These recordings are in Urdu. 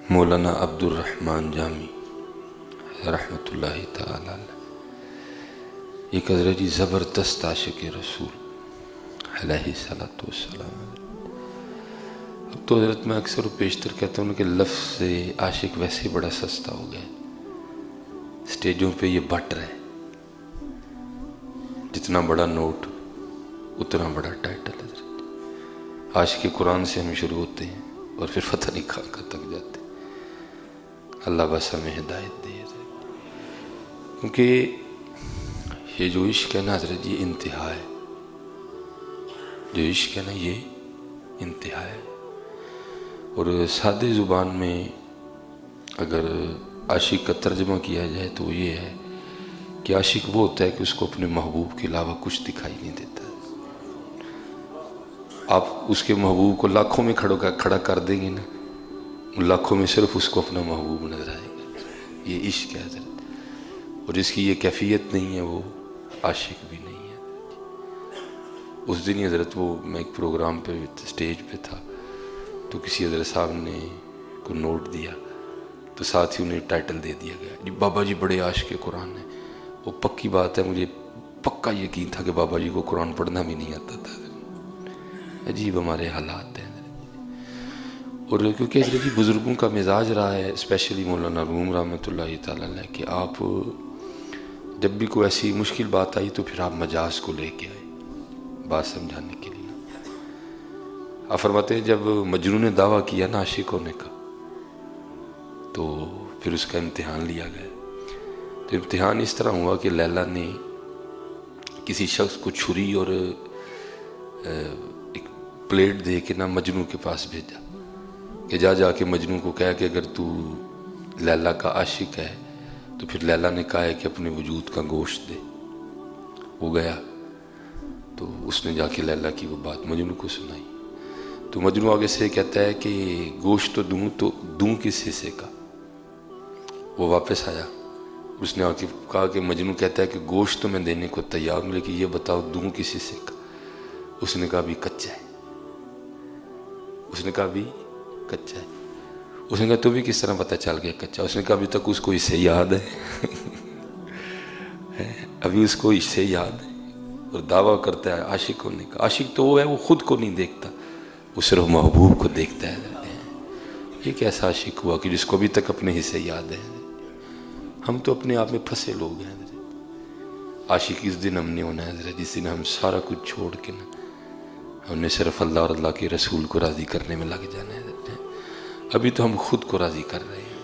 مولانا عبدالرحمن جامی رحمۃ اللہ تعالی علیہ، ایک حضرت جی زبردست عاشق رسول علیہ الصلوۃ والسلام۔ اب تو حضرت میں اکثر و بیشتر کہتا ہوں کہ لفظ عاشق ویسے ہی بڑا سستا ہو گیا، اسٹیجوں پہ یہ بٹ رہے، جتنا بڑا نوٹ اتنا بڑا ٹائٹل۔ حضرت عاشق قرآن سے ہم شروع ہوتے ہیں اور پھر فتح نہیں کھا کر تک جاتے۔ اللہ بس ہمیں ہدایت دے، کیونکہ یہ جو عشق ہے نا حضرت یہ انتہا ہے، جو عشق ہے نا یہ انتہا ہے۔ اور سادے زبان میں اگر عاشق کا ترجمہ کیا جائے تو یہ ہے کہ عاشق وہ ہوتا ہے کہ اس کو اپنے محبوب کے علاوہ کچھ دکھائی نہیں دیتا۔ آپ اس کے محبوب کو لاکھوں میں کھڑا کر دیں گے نا، ان لاکھوں میں صرف اس کو اپنا محبوب نظر آئے گا۔ یہ عشق ہے حضرت، اور جس کی یہ کیفیت نہیں ہے وہ عاشق بھی نہیں ہے۔ اس دن ہی حضرت میں ایک پروگرام پہ اسٹیج پہ تھا تو کسی حضرت صاحب نے کو نوٹ دیا تو ساتھ ہی انہیں ٹائٹل دے دیا گیا جی بابا جی بڑے عاشق قرآن ہیں۔ وہ پکی بات ہے، مجھے پکا یقین تھا کہ بابا جی کو قرآن پڑھنا بھی نہیں آتا تھا۔ عجیب ہمارے حالات ہیں، اور کیونکہ حضرت جی بزرگوں کا مزاج رہا ہے، اسپیشلی مولانا روم رحمۃ اللہ تعالی علیہ، کہ آپ جب بھی کوئی ایسی مشکل بات آئی تو پھر آپ مجاز کو لے کے آئے بات سمجھانے کے لیے۔ آپ فرماتے ہیں جب مجنون نے دعویٰ کیا نا عاشق ہونے کا تو پھر اس کا امتحان لیا گیا۔ تو امتحان اس طرح ہوا کہ لیلا نے کسی شخص کو چھری اور ایک پلیٹ دے کے نا مجنوں کے پاس بھیجا کہ جا کے مجنوں کو کہا کہ اگر تو لیلا کا عاشق ہے تو پھر لیلا نے کہا ہے کہ اپنے وجود کا گوشت دے۔ وہ گیا تو اس نے جا کے لیلا کی وہ بات مجنوں کو سنائی، تو مجنوں آگے سے کہتا ہے کہ گوشت تو دوں کس حصے کا۔ وہ واپس آیا، اس نے آ کے کہا کہ مجنوں کہتا ہے کہ گوشت تو میں دینے کو تیار ہوں لیکن یہ بتاؤ دوں کس حصے کا۔ اس نے کہا بھی کچا ہے۔ اس نے کہا بھی کچا ہے۔ اس نے کہا تو بھی کس طرح پتہ چل گیا کچا؟ اس نے کہا ابھی تک اس کو اس سے یاد ہے ابھی اس کو اس سے یاد ہے، اور دعویٰ کرتا ہے عاشق ہونے کا۔ عاشق تو وہ ہے وہ خود کو نہیں دیکھتا، وہ صرف محبوب کو دیکھتا ہے۔ ایک ایسا عاشق ہوا کہ جس کو ابھی تک اپنے حصے یاد ہے۔ ہم تو اپنے آپ میں پھنسے لوگ ہیں حضرت۔ عاشق اس دن ہم نے ہونا ہے حضرت جس دن ہم سارا کچھ چھوڑ کے نا ہم نے صرف اللہ اور اللہ کے رسول کو راضی کرنے میں لگ جانا ہے حضرت۔ ابھی تو ہم خود کو راضی کر رہے ہیں،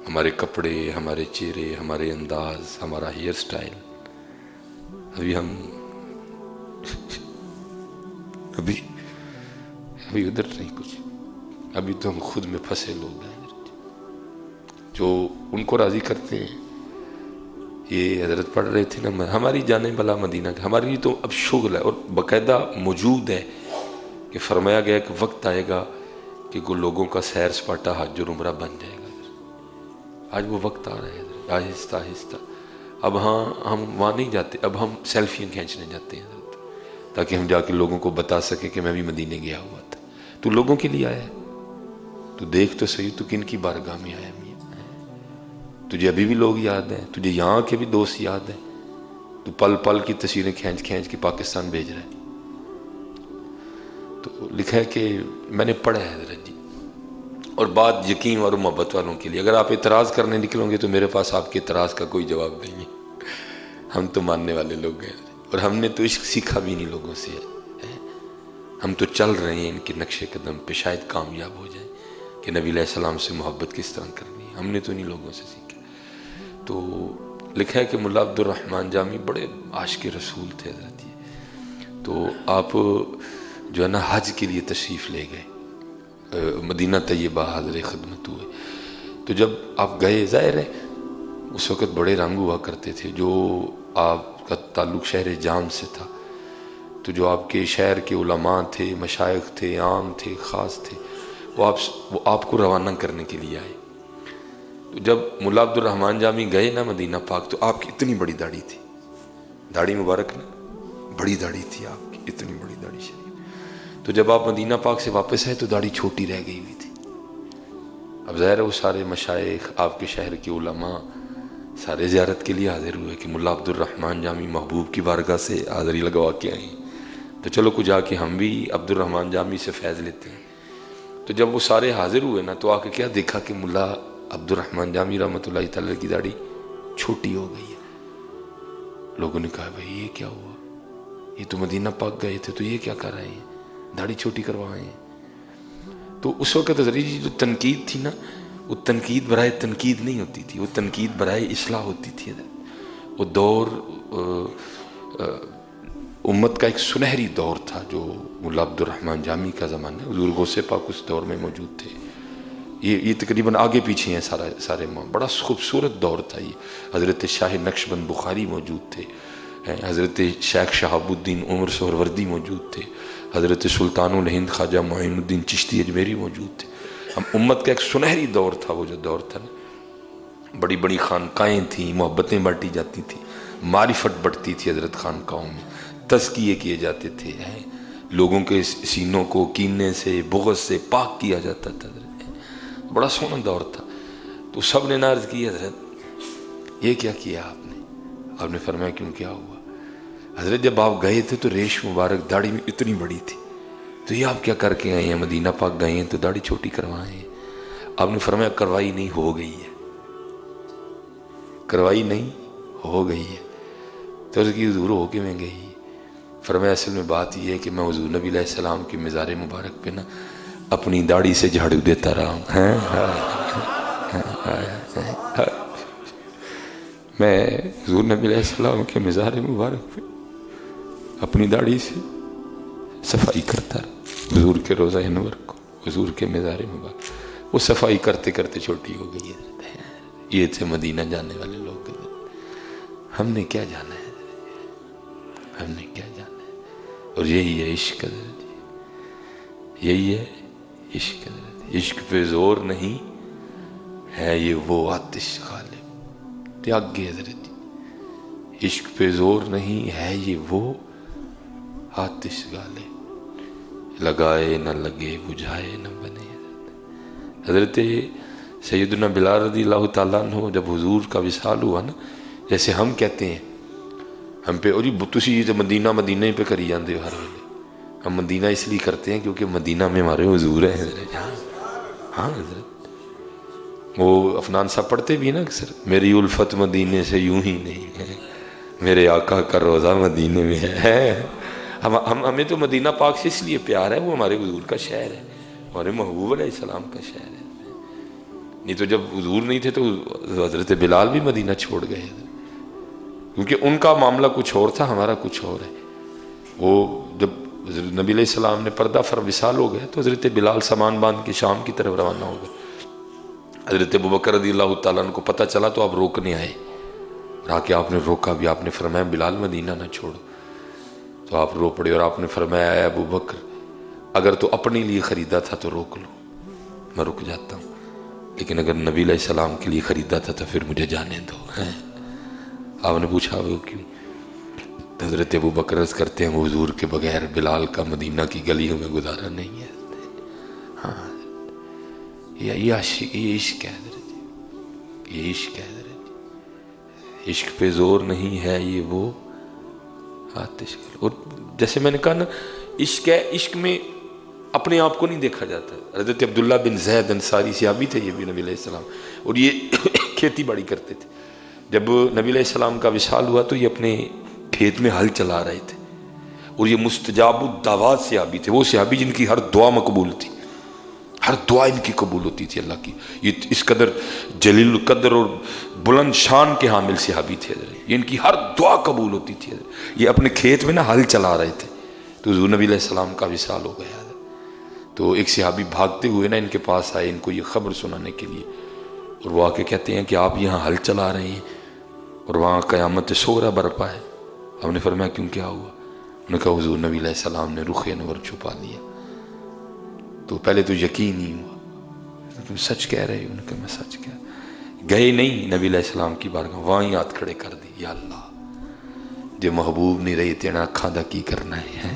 ہمارے کپڑے، ہمارے چہرے، ہمارے انداز، ہمارا ہیئر سٹائل، ابھی ہم ابھی ادھر نہیں کچھ، ابھی تو ہم خود میں پھنسے لوگ ہیں جو ان کو راضی کرتے ہیں۔ یہ حضرت پڑھ رہے تھے نا، ہماری جانے بلا مدینہ کا ہمارے لیے تو اب شغل ہے، اور باقاعدہ موجود ہے کہ فرمایا گیا کہ وقت آئے گا کہ وہ لوگوں کا سیر سپاٹا حج اور عمرہ بن جائے گا۔ آج وہ وقت آ رہا ہے آہستہ آہستہ۔ اب ہاں ہم وہاں نہیں جاتے، اب ہم سیلفیاں کھینچنے جاتے ہیں حضرت، تاکہ ہم جا کے لوگوں کو بتا سکیں کہ میں بھی مدینے گیا ہوا تھا۔ تو لوگوں کے لیے آیا ہے، تو دیکھ تو صحیح تو کن کی بارگاہ میں آیا؟ تجھے ابھی بھی لوگ یاد ہیں، تجھے یہاں کے بھی دوست یاد ہیں، تو پل پل کی تصویریں کھینچ کے پاکستان بھیج رہے ہیں۔ تو لکھا ہے کہ میں نے پڑھا ہے حضرت جی، اور بات یقین اور محبت والوں کے لیے، اگر آپ اعتراض کرنے نکلوں گے تو میرے پاس آپ کے اعتراض کا کوئی جواب نہیں ہے۔ ہم تو ماننے والے لوگ ہیں، اور ہم نے تو عشق سیکھا بھی نہیں لوگوں سے ہے، ہم تو چل رہے ہیں ان کے نقش قدم پہ، شاید کامیاب ہو جائیں کہ نبی علیہ السلام سے محبت کس طرح کرنی ہے۔ ہم نے تو نہیں لوگوں سے سیکھا۔ تو لکھا ہے کہ ملا عبدالرحمن جامی بڑے عاشق رسول تھے حضرت جی۔ تو آپ جو ہے نا حج کے لیے تشریف لے گئے، مدینہ طیبہ حاضر خدمت ہوئے۔ تو جب آپ گئے، ظاہر ہے اس وقت بڑے رنگ ہوا کرتے تھے، جو آپ کا تعلق شہر جام سے تھا، تو جو آپ کے شہر کے علماء تھے، مشائخ تھے، عام تھے، خاص تھے، وہ آپ کو روانہ کرنے کے لیے آئے۔ تو جب ملا عبدالرحمن جامی گئے نا مدینہ پاک، تو آپ کی اتنی بڑی داڑھی تھی، داڑھی مبارک نا بڑی داڑھی تھی آپ کی، اتنی بڑی داڑھی شریف۔ تو جب آپ مدینہ پاک سے واپس آئے تو داڑھی چھوٹی رہ گئی ہوئی تھی. اب ظاہر ہے وہ سارے مشائخ آپ کے شہر کے علماء سارے زیارت کے لیے حاضر ہوئے کہ ملا عبد الرحمن جامی محبوب کی بارگاہ سے حاضری لگوا کے آئیں، تو چلو کو جا کے ہم بھی عبد الرحمن جامی سے فیض لیتے ہیں. تو جب وہ سارے حاضر ہوئے نا تو آ کے کیا دیکھا کہ ملا عبد الرحمن جامی رحمۃ اللہ تعالی کی داڑھی چھوٹی ہو گئی ہے. لوگوں نے کہا بھائی یہ کیا ہوا، یہ تو مدینہ پاک گئے تھے تو یہ کیا کر رہے ہیں، داڑھی چھوٹی کروائے ہیں. تو اس وقت حضرت جی جو تنقید تھی نا، وہ تنقید برائے تنقید نہیں ہوتی تھی، وہ تنقید برائے اصلاح ہوتی تھی. وہ دور امت کا ایک سنہری دور تھا جو ملا عبد الرحمن جامی کا زمانہ ہے. حضور غوث پاک اس دور میں موجود تھے. یہ تقریباً آگے پیچھے ہیں سارے بڑا خوبصورت دور تھا. یہ حضرت شاہ نقشبند بخاری موجود تھے، حضرت شیخ شہاب الدین عمر سہروردی موجود تھے، حضرت سلطان الہند خواجہ معین الدین چشتی اجمیری موجود تھے. ہم امت کا ایک سنہری دور تھا. وہ جو دور تھا نا، بڑی بڑی خانقاہیں تھیں، محبتیں بانٹی جاتی تھیں، معرفت بڑھتی تھی حضرت خانقاہوں میں، تزکیے کیے جاتے تھے، لوگوں کے سینوں کو کینے سے بغض سے پاک کیا جاتا تھا. بڑا سونا دور تھا. تو سب نے عرض کی حضرت یہ کیا کیا آپ نے فرمایا کیوں کیا ہوا؟ حضرت جب آپ گئے تھے تو ریش مبارک داڑھی میں اتنی بڑی تھی، تو یہ آپ کیا کر کے آئے ہیں؟ مدینہ پاک گئے ہیں تو داڑھی چھوٹی کروائے ہیں. آپ نے فرمایا کروائی نہیں، ہو گئی ہے. کروائی نہیں، ہو گئی ہے. تو اس کی حضور ہو کے میں گئی. فرمایا اصل میں بات یہ ہے کہ میں حضور نبی علیہ السلام کی مزار مبارک پہ نا اپنی داڑھی سے جھاڑو دیتا رہا ہوں. میں حضور نبی علیہ السلام کے مزار مبارک پہ اپنی داڑھی سے صفائی کرتا رہا. حضور کے روضہ انور کو، حضور کے مزار مبارک، وہ صفائی کرتے کرتے چھوٹی ہو گئی ہے. یہ تھے مدینہ جانے والے لوگ. ہم نے کیا جانا ہے، ہم نے کیا جانا ہے. اور یہی ہے عشق حضرت، یہی ہے عشق حضرت. عشق پہ زور نہیں ہے یہ وہ آتش غالب. تیاگے حضرت، عشق پہ زور نہیں ہے یہ وہ آتش غالب. لگائے نہ لگے، بجھائے نہ بنے. حضرت سیدنا بلال رضی اللہ تعالیٰ عنہ جب حضور کا وصال ہوا نا، جیسے ہم کہتے ہیں ہم پہ اوری تسی تو مدینہ پہ کری جاندے ہو ہر ویلے. ہم مدینہ اس لیے کرتے ہیں کیونکہ مدینہ میں ہمارے حضور ہیں حضرت. ہاں حضرت، وہ افنان صاحب پڑھتے بھی نا اکثر، میری الفت مدینے سے یوں ہی نہیں ہے، میرے آقا کا روزہ مدینے میں ہے. ہمیں تو مدینہ پاک سے اس لیے پیار ہے، وہ ہمارے حضور کا شہر ہے، ہمارے محبوب علیہ السلام کا شہر ہے. نہیں تو جب حضور نہیں تھے تو حضرت بلال بھی مدینہ چھوڑ گئے، کیونکہ ان کا معاملہ کچھ اور تھا، ہمارا کچھ اور ہے. وہ جب حضرت نبی علیہ السلام نے پردہ وصال ہو گئے تو حضرت بلال سامان باندھ کے شام کی طرف روانہ ہو گئے. حضرت ابوبکر رضی اللہ تعالیٰ عنہ کو پتہ چلا تو آپ روکنے آئے، آ کے آپ نے روکا بھی. آپ نے فرمایا بلال مدینہ نہ چھوڑو. تو آپ رو پڑے اور آپ نے فرمایا اے ابوبکر، اگر تو اپنے لیے خریدا تھا تو روک لو، میں رک جاتا ہوں، لیکن اگر نبی علیہ السلام کے لیے خریدا تھا تو پھر مجھے جانے دو. آپ نے پوچھا وہ کیوں؟ حضرت ابوبکر عرض کرتے ہیں حضور کے بغیر بلال کا مدینہ کی گلیوں میں گزارا نہیں ہے. ہاں یہ عشق ہے حضرت، یہ عشق ہے حضرت. عشق پہ زور نہیں ہے یہ وہ آتش. اور جیسے میں نے کہا نا، عشق ہے، عشق میں اپنے آپ کو نہیں دیکھا جاتا. حضرت عبداللہ بن زید انصاری صحابی تھے، یہ بھی نبی علیہ السلام، اور یہ کھیتی باڑی کرتے تھے. جب نبی علیہ السلام کا وصال ہوا تو یہ اپنے کھیت میں ہل چلا رہے تھے، اور یہ مستجاب الدعوات صحابی تھے. وہ صحابی جن کی ہر دعا مقبول تھی، ہر دعا ان کی قبول ہوتی تھی اللہ کی. یہ اس قدر جلیل القدر اور بلند شان کے حامل صحابی تھے حضرت. یہ ان کی ہر دعا قبول ہوتی تھی حضرت. یہ اپنے کھیت میں نا ہل چلا رہے تھے تو حضور نبی علیہ السلام کا وصال ہو گیا. تو ایک صحابی بھاگتے ہوئے نا ان کے پاس آئے ان کو یہ خبر سنانے کے لیے، اور وہ آ کے کہتے ہیں کہ آپ یہاں ہل چلا رہے ہیں اور وہاں قیامت صغریٰ برپا ہے. ہم نے فرمایا کیوں، کیا ہوا؟ انہوں نے کہا حضور نبی علیہ السلام نے رخ انور چھپا لیا. تو پہلے تو یقین ہی ہوا، تم سچ کہہ رہے ہو؟ انہوں نے کہا میں سچ کہہ. گئے نہیں نبی علیہ السلام کی بارگاہ، وہاں ہی ہاتھ کھڑے کر دی، یا اللہ جے محبوب نہیں رہی تینا اکھاں دا کی کرنا ہے.